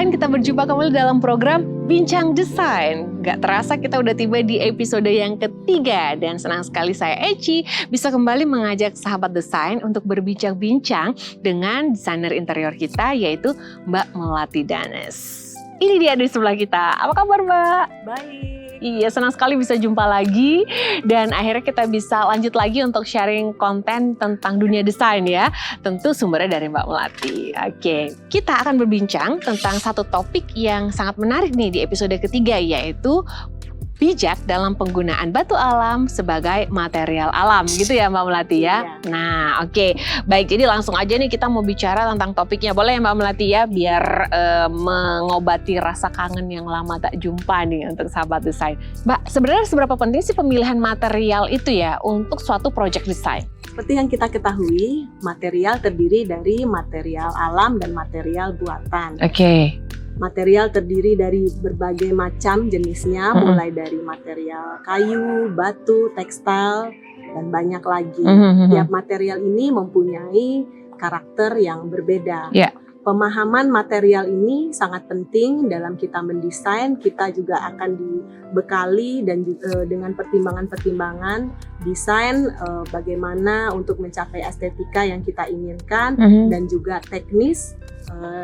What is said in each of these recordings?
teman-teman, kita berjumpa kembali dalam program Bincang Desain. Gak terasa kita udah tiba di episode yang ketiga dan senang sekali saya Eci bisa kembali mengajak sahabat desain untuk berbincang-bincang dengan desainer interior kita yaitu Mbak Melati Danes. Ini dia di sebelah kita. Apa kabar Mbak? Baik. Iya, senang sekali bisa jumpa lagi dan akhirnya kita bisa lanjut lagi untuk sharing konten tentang dunia desain ya. Tentu sumbernya dari Mbak Melati. Oke, kita akan berbincang tentang satu topik yang sangat menarik nih di episode ketiga yaitu bijak dalam penggunaan batu alam sebagai material alam gitu ya Mbak Melati ya. Iya. Nah oke, baik, jadi langsung aja nih kita mau bicara tentang topiknya. Boleh ya Mbak Melati ya, biar mengobati rasa kangen yang lama tak jumpa nih untuk sahabat desain. Mbak, sebenarnya seberapa penting sih pemilihan material itu ya untuk suatu project desain? Seperti yang kita ketahui, material terdiri dari material alam dan material buatan. Oke. Material terdiri dari berbagai macam jenisnya, mulai dari material kayu, batu, tekstil, dan banyak lagi. Tiap material ini mempunyai karakter yang berbeda. Yeah. Pemahaman material ini sangat penting dalam kita mendesain. Kita juga akan dibekali dan dengan pertimbangan-pertimbangan desain bagaimana untuk mencapai estetika yang kita inginkan dan juga teknis,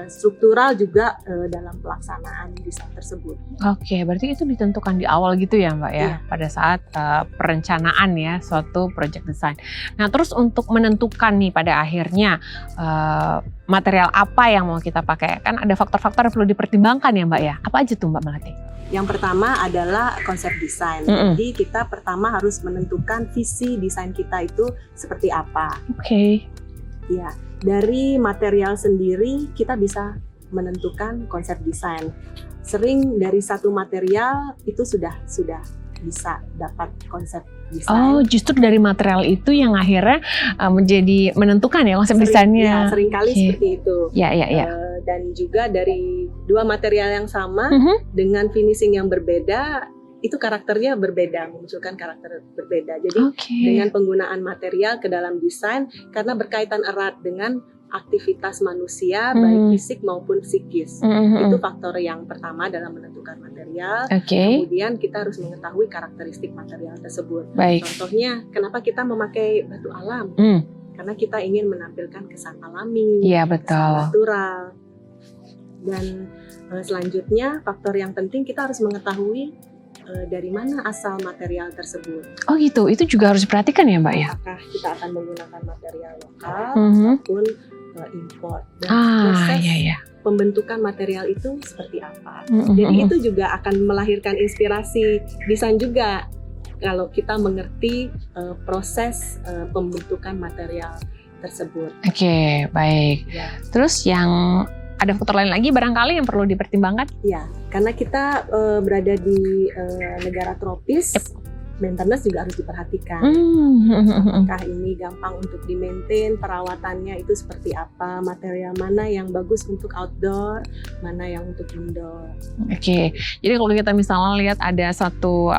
struktural juga dalam pelaksanaan desain tersebut. Oke, berarti itu ditentukan di awal gitu ya Mbak ya, Iya. pada saat perencanaan ya suatu project design. Nah terus untuk menentukan nih pada akhirnya material apa yang mau kita pakai, kan ada faktor-faktor yang perlu dipertimbangkan ya Mbak ya. Apa aja tuh Mbak Melati? Yang pertama adalah konsep desain. Jadi kita pertama harus menentukan visi desain kita itu seperti apa. Oke. Ya, dari material sendiri kita bisa menentukan konsep desain. Sering dari satu material itu sudah bisa dapat konsep desain. Oh, justru dari material itu yang akhirnya menjadi menentukan ya konsep desainnya. Ya, seringkali seperti itu. Ya. Dan juga dari dua material yang sama dengan finishing yang berbeda, itu karakternya berbeda, memunculkan karakter berbeda. Jadi dengan penggunaan material ke dalam desain, karena berkaitan erat dengan aktivitas manusia, baik fisik maupun psikis. Itu faktor yang pertama dalam menentukan material. Kemudian kita harus mengetahui karakteristik material tersebut. Baik. Contohnya, kenapa kita memakai batu alam? Karena kita ingin menampilkan kesan alami, Iya betul. kesan natural. Dan selanjutnya, faktor yang penting kita harus mengetahui dari mana asal material tersebut. Oh gitu, itu juga harus diperhatikan ya Mbak ya? Apakah kita akan menggunakan material lokal maupun import. Dan proses pembentukan material itu seperti apa. Jadi itu juga akan melahirkan inspirasi desain juga kalau kita mengerti proses pembentukan material tersebut. Oke, baik. Ya. Terus yang ada faktor lain lagi barangkali yang perlu dipertimbangkan? Ya, karena kita berada di negara tropis, maintenance juga harus diperhatikan. Apakah ini gampang untuk di-maintain, perawatannya itu seperti apa, material mana yang bagus untuk outdoor, mana yang untuk indoor. Oke, jadi kalau kita misalnya lihat ada satu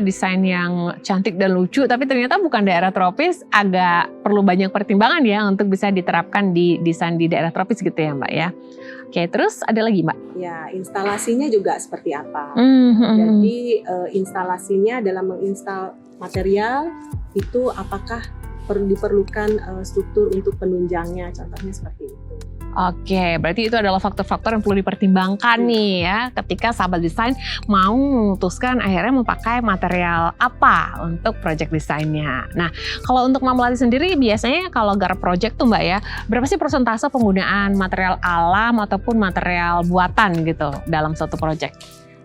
desain yang cantik dan lucu, tapi ternyata bukan daerah tropis, agak perlu banyak pertimbangan ya untuk bisa diterapkan di desain di daerah tropis gitu ya Mbak ya. Oke, terus ada lagi Mbak? Ya, instalasinya juga seperti apa. Jadi instalasinya dalam menginstal material itu apakah diperlukan struktur untuk penunjangnya, contohnya seperti itu. Oke, berarti itu adalah faktor-faktor yang perlu dipertimbangkan nih ya ketika sahabat desain mau memutuskan akhirnya mau pakai material apa untuk project desainnya. Nah, kalau untuk Mbak Melati sendiri biasanya kalau garap project tuh Mbak ya, berapa sih persentase penggunaan material alam ataupun material buatan gitu dalam suatu project?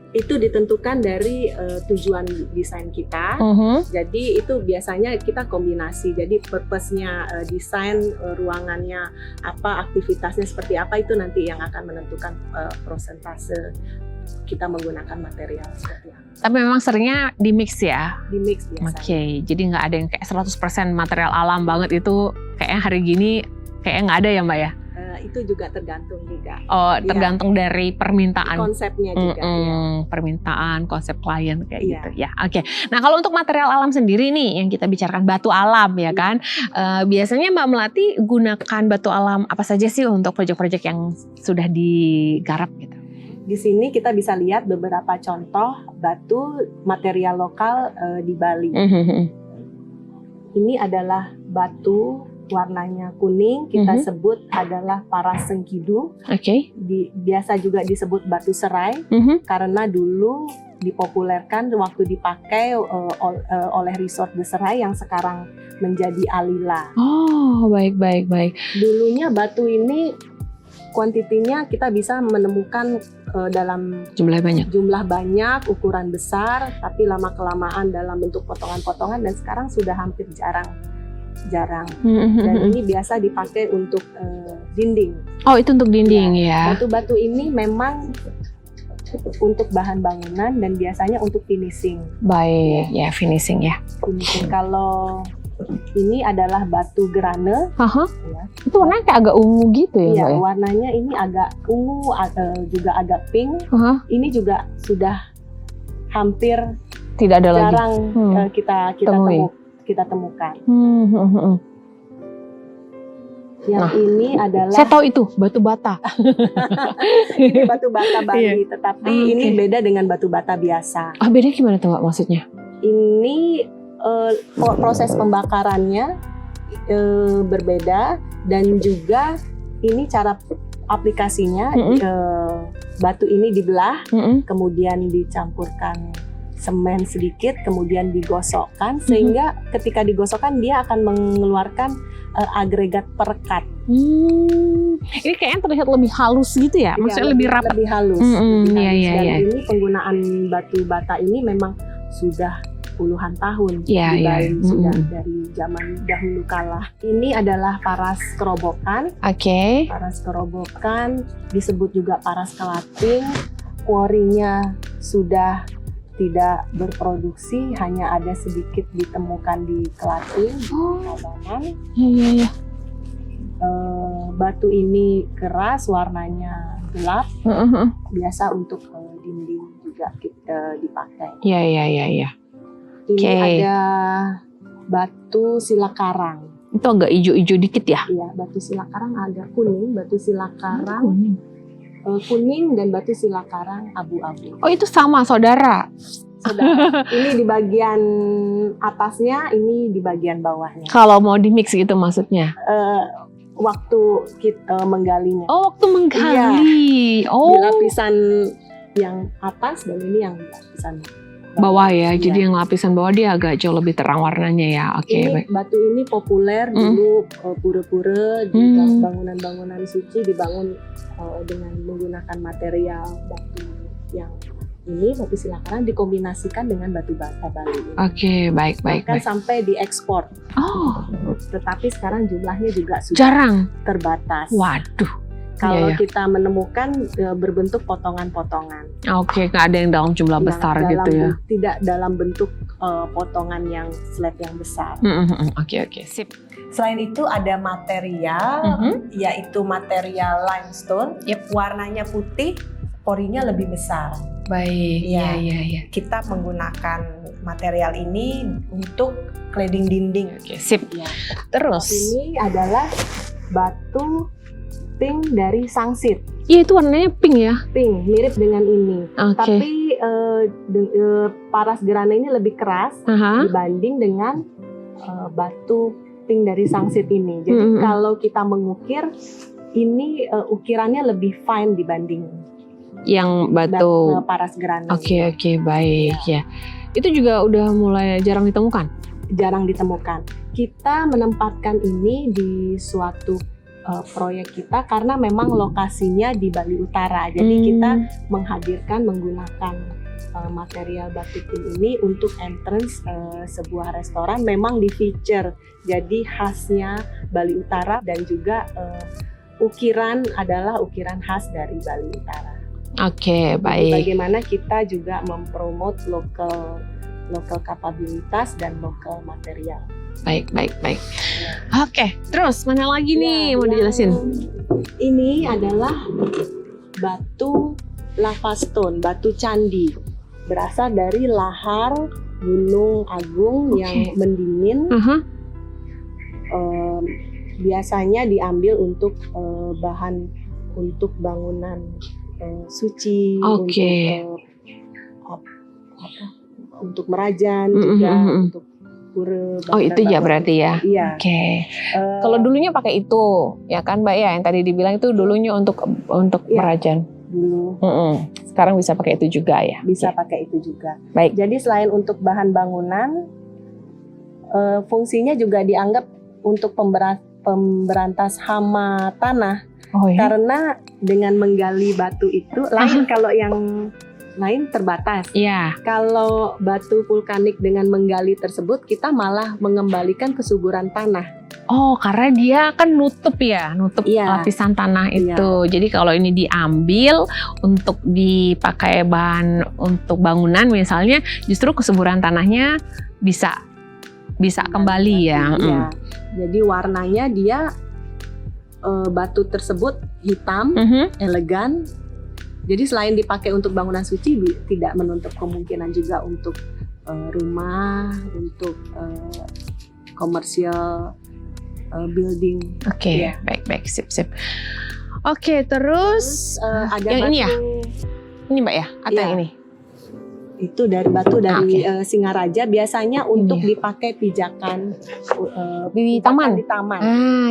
Itu ditentukan dari tujuan desain kita. Jadi itu biasanya kita kombinasi. Jadi purpose-nya desain ruangannya apa, aktivitasnya seperti apa, itu nanti yang akan menentukan persentase kita menggunakan material seperti apa. Tapi memang seringnya di mix ya? Di mix biasanya. Oke, jadi nggak ada yang kayak 100% material alam banget itu kayaknya hari gini kayaknya nggak ada ya Mbak ya? Itu juga tergantung juga. Oh, tergantung dari permintaan. Konsepnya juga. Permintaan, konsep klien kayak gitu ya. Oke. Nah, kalau untuk material alam sendiri nih yang kita bicarakan batu alam ya kan. Biasanya Mbak Melati gunakan batu alam apa saja sih untuk proyek-proyek yang sudah digarap gitu? Di sini kita bisa lihat beberapa contoh batu material lokal di Bali. Ini adalah batu warnanya kuning, kita sebut adalah paras sengkidu. Biasa juga disebut batu serai, karena dulu dipopulerkan waktu dipakai oleh Resort The Serai yang sekarang menjadi Alila. Oh, baik. Dulunya batu ini kuantitinya kita bisa menemukan dalam jumlah banyak, ukuran besar, tapi lama-kelamaan dalam bentuk potongan-potongan, dan sekarang sudah hampir jarang. Dan ini biasa dipakai untuk dinding. Oh, itu untuk dinding ya. Batu-batu ini memang untuk bahan bangunan dan biasanya untuk finishing. Baik, ya finishing ya. Finishing. Kalau ini adalah batu grane. Ya. Itu warnanya kayak agak ungu gitu ya, Iya, Mbak? warnanya ini agak ungu, juga agak pink. Ini juga sudah hampir tidak ada jarang lagi. kita temukan. Yang ini adalah, saya tahu itu batu bata. ini batu bata Bali, tetapi ini beda dengan batu bata biasa. Beda gimana tuh Mbak maksudnya? Ini proses pembakarannya berbeda, dan juga ini cara aplikasinya. Batu ini dibelah, kemudian dicampurkan semen sedikit, kemudian digosokkan, sehingga ketika digosokkan dia akan mengeluarkan agregat perekat. Ini kayaknya terlihat lebih halus gitu ya, maksudnya lebih rapat, lebih halus. Ini penggunaan batu bata ini memang sudah puluhan tahun di Bali, sudah dari zaman dahulu kala. Ini adalah paras kerobokan. Paras kerobokan disebut juga paras kelating. Kuorinya sudah tidak berproduksi, hanya ada sedikit ditemukan di Kelating, Tabanan. Batu ini keras, warnanya gelap, biasa untuk dinding juga kita dipakai. Ini ada batu silakarang. Itu agak hijau-hijau dikit ya? Iya, batu silakarang agak kuning, batu silakarang kuning, dan batu silakarang abu-abu. Oh, itu sama saudara. Ini di bagian atasnya, ini di bagian bawahnya. Kalau mau di mix gitu maksudnya? Waktu kita menggalinya. Oh, waktu menggali. Di lapisan yang atas, dan ini yang lapisan bawah ya. Jadi yang lapisan bawah dia agak jauh lebih terang warnanya ya. Batu ini populer dulu, pura-pura di bangunan-bangunan suci dibangun dengan menggunakan material batu yang ini, batu silakarang dikombinasikan dengan batu bata Bali. Baik. Bahkan sampai diekspor. Tetapi sekarang jumlahnya juga sudah jarang, terbatas. Waduh. Kalau kita menemukan berbentuk potongan-potongan. Nggak ada yang dalam jumlah besar gitu ya? Tidak dalam bentuk potongan yang slab yang besar. Sip. Selain itu ada material, yaitu material limestone. Warnanya putih, porinya lebih besar. Baik. Kita menggunakan material ini untuk cladding dinding. Sip. Terus ini adalah batu pink dari Sangsit. Iya, itu warnanya pink ya? Pink, mirip dengan ini. Tapi paras grana ini lebih keras dibanding dengan batu pink dari Sangsit ini. Jadi kalau kita mengukir, ini ukirannya lebih fine dibanding yang batu paras grana. Baik ya. Itu juga udah mulai jarang ditemukan? Jarang ditemukan. Kita menempatkan ini di suatu proyek kita karena memang lokasinya di Bali Utara. Jadi kita menggunakan material batu pink ini untuk entrance sebuah restoran, memang di feature. Jadi khasnya Bali Utara, dan juga ukiran adalah ukiran khas dari Bali Utara. Baik. Bagaimana kita juga mempromot lokal kapabilitas dan lokal material. Baik. Terus mana lagi nih mau dijelasin? Ini adalah batu lava stone, batu candi. Berasal dari lahar Gunung Agung yang mendingin. Biasanya diambil untuk bahan untuk bangunan suci, Oke. untuk merajan juga, untuk pura. Oh itu ya berarti ya. Iya. Oke. Kalau dulunya pakai itu, ya kan Mbak ya, yang tadi dibilang itu dulunya untuk merajan. Dulu. Sekarang bisa pakai itu juga ya. Bisa pakai itu juga. Baik. Jadi selain untuk bahan bangunan, fungsinya juga dianggap untuk pemberantas hama tanah. Oh, ya? Karena dengan menggali batu itu lain kalau yang lain terbatas. Iya. Kalau batu vulkanik dengan menggali tersebut kita malah mengembalikan kesuburan tanah. Oh, karena dia kan nutup lapisan tanah itu. Jadi kalau ini diambil untuk dipakai bahan untuk bangunan misalnya, justru kesuburan tanahnya bisa kembali ya. Iya. Jadi warnanya dia batu tersebut hitam, elegan. Jadi selain dipakai untuk bangunan suci, tidak menutup kemungkinan juga untuk rumah, untuk komersial building. Oke, Ya. baik, sip. Oke, terus ada yang batu, ini ya? Ini Mbak ya? Atau Iya. yang ini? Itu dari batu dari Singaraja, biasanya untuk dipakai pijakan Di pijakan taman? di taman.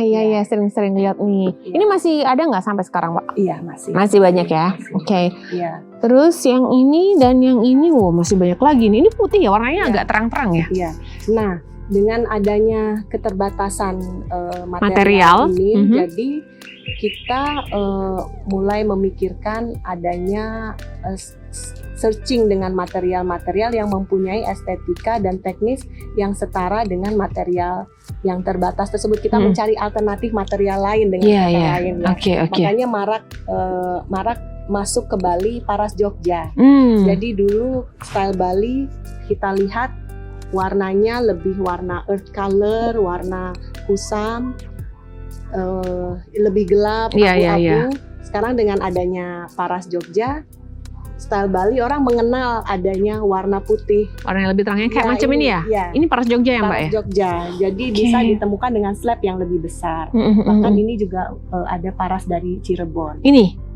Iya, sering-sering lihat nih. Iya. Ini masih ada nggak sampai sekarang, Mbak? Iya, masih. Masih banyak ya? Masih. Oke. Iya. Terus yang ini dan yang ini, masih banyak lagi nih. Ini putih ya, warnanya Iya. agak terang-terang ya? Iya. Nah, dengan adanya keterbatasan Material. material ini, jadi kita mulai memikirkan adanya searching dengan material-material yang mempunyai estetika dan teknis yang setara dengan material yang terbatas tersebut. Kita mencari alternatif material lain dengan kata lain ya. Oke. Makanya marak masuk ke Bali Paras Jogja. Jadi dulu style Bali kita lihat warnanya lebih warna earth color, warna kusam, lebih gelap, abu-abu. Sekarang dengan adanya Paras Jogja, style Bali orang mengenal adanya warna putih. Warna yang lebih terangnya kayak macam ini ya? Iya. Ini Paras Jogja ya Mbak Paras ya? Jogja. Jadi bisa ditemukan dengan slab yang lebih besar. Bahkan ini juga ada paras dari Cirebon. Ini?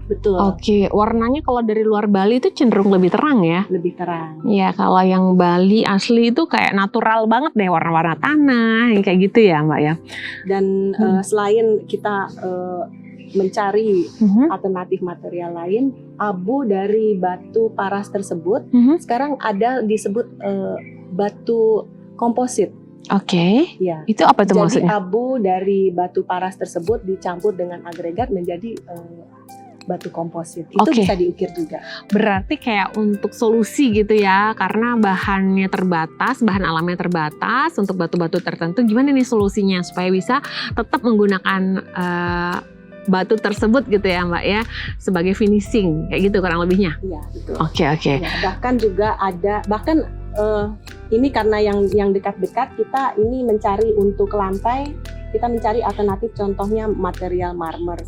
Betul. Oke, warnanya kalau dari luar Bali itu cenderung lebih terang ya? Lebih terang. Ya, kalau yang Bali asli itu kayak natural banget deh, warna-warna tanah, kayak gitu ya Mbak ya? Dan selain kita mencari alternatif material lain, abu dari batu paras tersebut sekarang ada disebut batu komposit. Oke. Ya. Itu apa tuh Jadi maksudnya? abu dari batu paras tersebut dicampur dengan agregat menjadi batu komposit. Itu bisa diukir juga. Berarti kayak untuk solusi gitu ya, karena bahannya terbatas, bahan alamnya terbatas untuk batu-batu tertentu. Gimana nih solusinya supaya bisa tetap menggunakan batu tersebut gitu ya Mbak ya, sebagai finishing kayak gitu kurang lebihnya? Iya, betul. Oke. Ya, bahkan juga ada, ini karena yang dekat-dekat kita ini mencari untuk lantai, kita mencari alternatif, contohnya material marmer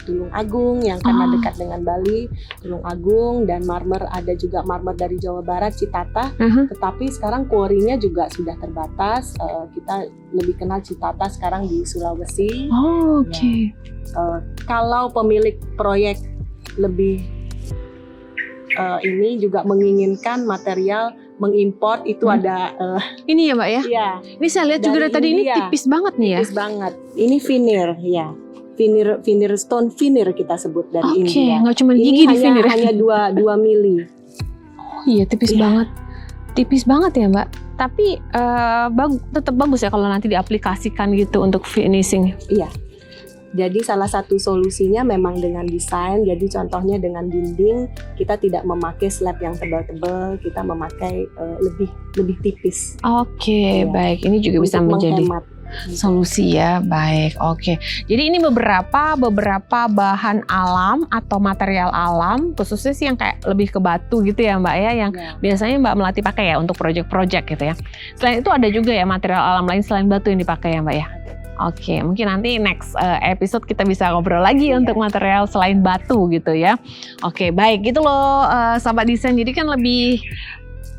Tulung Agung yang karena dekat dengan Bali, Tulung Agung, dan marmer ada juga marmer dari Jawa Barat, Citata. Tetapi sekarang quarry-nya juga sudah terbatas. Kita lebih kenal Citata sekarang di Sulawesi. Oke. Kalau pemilik proyek lebih ini juga menginginkan material mengimpor, itu ada ini ya Mbak ya? Iya. Ini saya lihat juga dari tadi ini tipis banget nih ya. Tipis banget. Ini veneer ya. Veneer stone veneer kita sebut dari India. Oke, nggak cuma gigi di veneer. Hanya 2 mili. Oh iya, tipis banget. Tipis banget ya Mbak. Tapi tetap bagus ya kalau nanti diaplikasikan gitu untuk finishing. Iya. Jadi salah satu solusinya memang dengan desain. Jadi contohnya dengan dinding kita tidak memakai slab yang tebal-tebal, kita memakai lebih tipis. Oke, baik. Ini juga bisa menjadi solusi ya. Baik. Oke. Jadi ini beberapa bahan alam atau material alam, khususnya sih yang kayak lebih ke batu gitu ya Mbak ya, yang biasanya Mbak Melati pakai ya untuk project-project gitu ya. Selain itu ada juga ya material alam lain selain batu yang dipakai ya Mbak ya. Oke, mungkin nanti next episode kita bisa ngobrol lagi untuk material selain batu gitu ya. Oke, baik gitu loh sahabat desain. Jadi kan lebih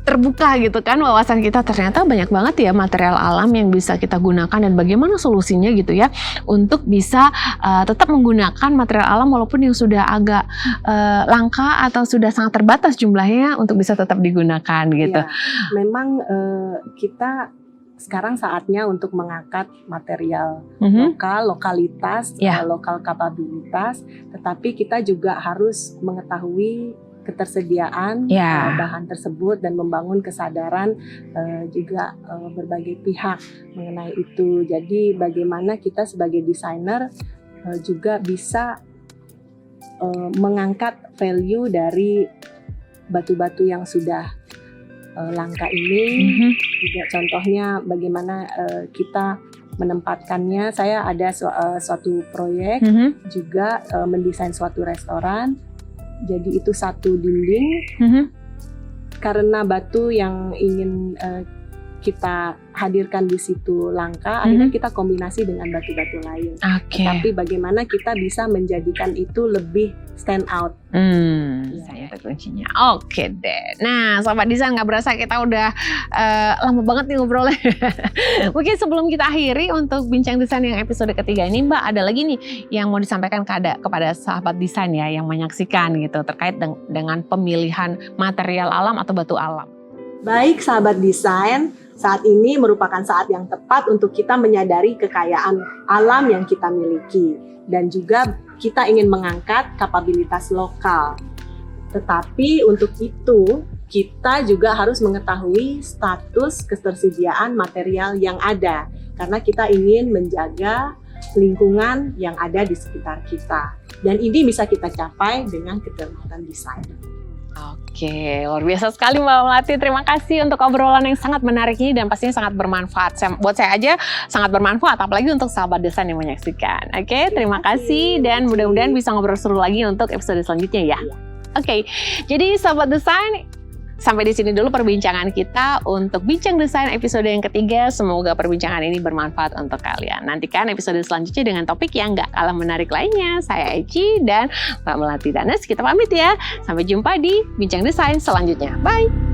terbuka gitu kan wawasan kita, ternyata banyak banget ya material alam yang bisa kita gunakan dan bagaimana solusinya gitu ya untuk bisa tetap menggunakan material alam walaupun yang sudah agak langka atau sudah sangat terbatas jumlahnya untuk bisa tetap digunakan gitu. Ya, memang kita sekarang saatnya untuk mengangkat material lokalitas, lokal kapabilitas, tetapi kita juga harus mengetahui ketersediaan bahan tersebut dan membangun kesadaran juga berbagai pihak mengenai itu. Jadi bagaimana kita sebagai desainer juga bisa mengangkat value dari batu-batu yang sudah langka ini. Juga contohnya bagaimana kita menempatkannya. Saya ada suatu proyek juga mendesain suatu restoran. Jadi itu satu dinding, karena batu yang ingin kita hadirkan di situ langka, akhirnya kita kombinasi dengan batu-batu lain. Tapi bagaimana kita bisa menjadikan itu lebih stand out. Itu kuncinya. Oke deh. Nah, Sobat Desain, nggak berasa kita udah lama banget nih ngobrolnya. Mungkin sebelum kita akhiri untuk bincang desain yang episode ketiga ini, Mbak, ada lagi nih yang mau disampaikan kepada sahabat desain ya yang menyaksikan gitu terkait dengan pemilihan material alam atau batu alam. Baik sahabat desain, saat ini merupakan saat yang tepat untuk kita menyadari kekayaan alam yang kita miliki dan juga kita ingin mengangkat kapabilitas lokal. Tetapi untuk itu kita juga harus mengetahui status ketersediaan material yang ada karena kita ingin menjaga lingkungan yang ada di sekitar kita. Dan ini bisa kita capai dengan kecermatan desain. Oke, luar biasa sekali Mbak Melati. Terima kasih untuk obrolan yang sangat menarik ini dan pastinya sangat bermanfaat. Buat saya aja sangat bermanfaat, apalagi untuk sahabat desain yang menyaksikan. Oke, terima kasih dan mudah-mudahan bisa ngobrol seru lagi untuk episode selanjutnya ya. Oke, jadi sahabat desain, sampai di sini dulu perbincangan kita untuk bincang desain episode yang ketiga. Semoga perbincangan ini bermanfaat untuk kalian. Nantikan episode selanjutnya dengan topik yang gak kalah menarik lainnya. Saya Eci dan Mbak Melati Danes. Kita pamit ya. Sampai jumpa di bincang desain selanjutnya. Bye!